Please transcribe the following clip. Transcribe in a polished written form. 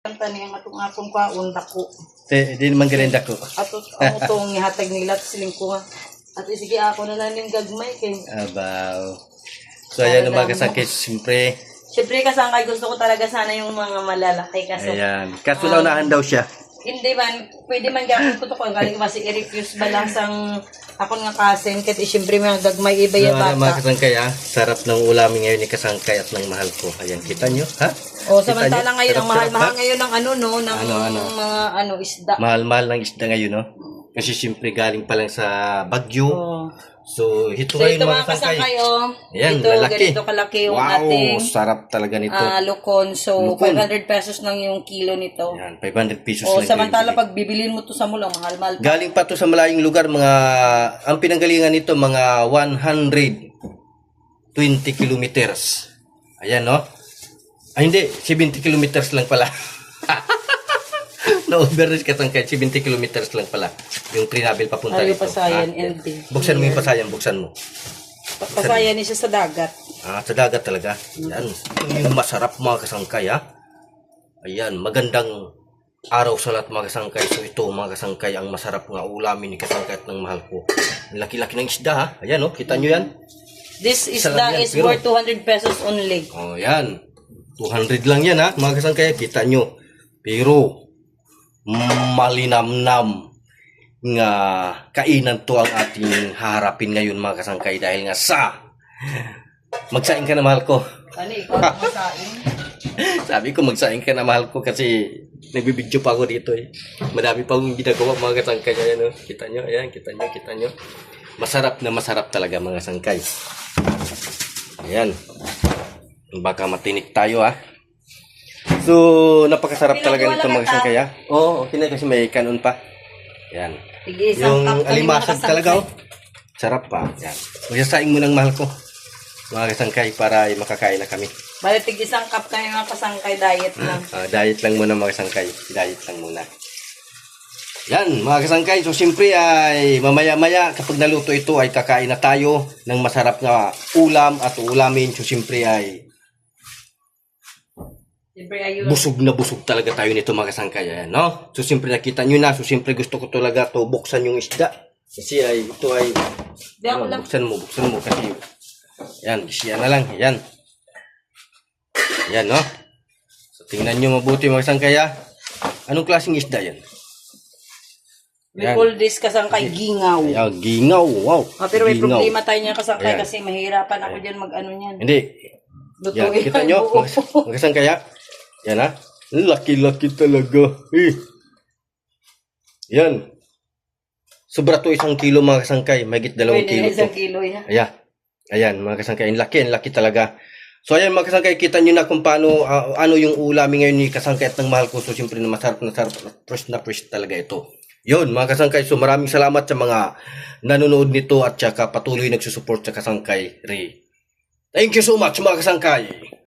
Tani ang atong akong kaon dako. Di naman ganun dako. Ato ang utong ihatag nila sa lingkungan. At sige ako na lang yung gagmay kay. Abaw. So ayan ang mga kasakit, siyempre. Siyempre kasangkay gusto ko talaga sana yung mga malalaki kasi. Ayan. Kaso daw naan daw siya. Hindi man, pwede man gawin ko to kung galing kasi i-refuse balasang ako nga kasin kasi siyempre mga gagmay iba yung So, mga bata. kasangkay, sarap ng ulamin ngayon ni kasangkay at ng mahal ko. Ayan, kita nyo, ha? O Kita samantala nyo? ngayon, ang Sarap-sarap, mahal-mahal ha? ngayon ng ano no, ng mga isda. Mahal-mahal ng isda ngayon, no? Kasi siyempre galing pa lang sa Bagyo. Oh. So, ito So ngayon ito mga mga kasangkay. kasangkay, oh. Ayan, Ito, lalaki. ganito kalaki yung Wow, ating sarap talaga nito. lukon. So, Lukon. 500 pesos lang yung kilo nito. Ayan, 500 pesos O, lang. samantala ito. pag bibilin mo to sa mulang, mahal-mahal pa. Galing pa to sa malayong lugar, ang pinanggalingan nito, mga 120 kilometers. Ayan, no? Ay, hindi, 70 kilometers lang pala. Na-overreach ka kahit 70 kilometers lang pala. Yung travel papunta Ay, rito. Pasayan, Ah, LD. Buksan mo yung Pasayan, buksan mo. Pasayan niya sa dagat. Sa dagat talaga. Yan. Yung masarap mga kasangkay, ha? Ayan, magandang araw sa lahat mga kasangkay. So ito mga kasangkay, ang masarap nga ulamin ni kasangkay at ng mahal ko. Ang laki-laki ng isda, ha? Ayan, oh, kita nyo yan? This Isa lang isda yan, is pero- worth 200 pesos only. Oh, yan. 200 lang yan, ha? Mga kasangkay, kita nyo. Pero, malinamnam nga kainan to ang ating harapin ngayon mga kasangkay dahil nga magsaing ka na mahal ko. Ano, ikaw ang masain? Sabi ko magsaing ka na mahal ko kasi nagbibidyo pa ako dito eh. Madami pa akong ginagawa mga kasangkay. Ayan, oh. Kita nyo, ayan, kita nyo. Masarap na masarap talaga mga sangkay. Ayan. Baka matinik tayo, ha. So, napakasarap talaga nito mga sangkay, ha. Oo, okay na kasi may kanon pa. Ayan. Yung alimasag talaga, oh. Sarap pa. Ayan. Magsasaing mo ng mahal ko. Mga kasangkay para makakain na kami. Bale, tig-isang cup kami mga kasangkay, diet lang. Diet lang muna mga kasangkay. Diet lang muna. Yan, mga kasangkay. So, siyempre ay mamaya-maya kapag naluto ito ay kakain na tayo ng masarap na ulam at ulamin. So, siyempre ay Siyempre, ayun. busog na busog talaga tayo nito mga kasangkay. Ayan, no? So, siyempre nakita nyo na. So, siyempre gusto ko talaga to buksan yung isda. Kasi ay, ito ay Di ako lang. buksan mo kasi yan, siya na lang. Yan. Yan, no? So, tingnan nyo mabuti mga kasangkay, ha? Anong klaseng isda yan? We call this kasangkay gingaw. Ayan, gingaw. Wow. Pero may Gingaw. problema tayo niya kasangkay Ayan. kasi mahirapan ako dyan mag-ano niyan. Hindi. Yan, Lutuin kita ang nyo? buo. Magkasangkay, ha? Yan, ha? Laki-laki talaga. Yan. Sobra to 1 kilo mga kasangkay. Mahigit 2 Pwede kilo na to. 1 kilo yan. Ayan, mga kasangkay. Ang laki talaga. So, ayan mga kasangkay, kita nyo na kung paano, ano yung ulamin ngayon ni kasangkay at ng mahal ko. So, siyempre na masarap na fresh talaga ito. Yun, mga kasangkay. So, maraming salamat sa mga nanonood nito at saka patuloy nagsusupport sa kasangkay Ray. Thank you so much mga kasangkay.